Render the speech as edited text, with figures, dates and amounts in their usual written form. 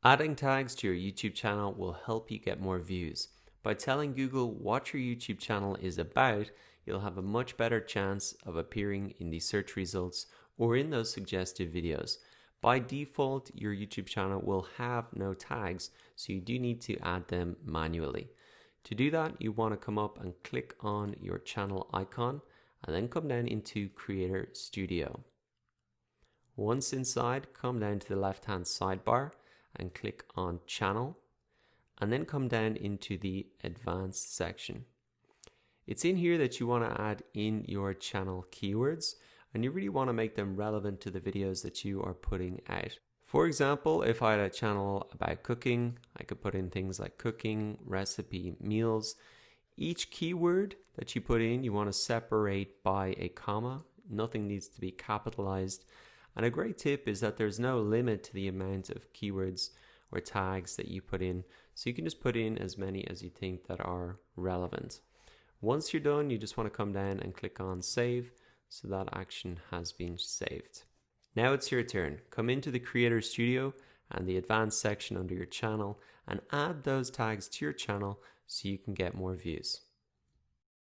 Adding tags to your YouTube channel will help you get more views. By telling Google what your YouTube channel is about, you'll have a much better chance of appearing in the search results or in those suggestive videos. By default, your YouTube channel will have no tags, so you do need to add them manually. To do that, you want to come up and click on your channel icon and then come down into Creator Studio. Once inside, come down to the left-hand sidebar and click on Channel, and then come down into the Advanced section. It's in here that you want to add in your channel keywords, and you really want to make them relevant to the videos that you are putting out. For example, if I had a channel about cooking, I could put in things like cooking, recipe, meals. Each keyword that you put in, you want to separate by a comma. Nothing needs to be capitalized. And a great tip is that there's no limit to the amount of keywords or tags that you put in. So you can just put in as many as you think that are relevant. Once you're done, you just want to come down and click on Save, so that action has been saved. Now it's your turn. Come into the Creator Studio and the Advanced section under your channel and add those tags to your channel so you can get more views.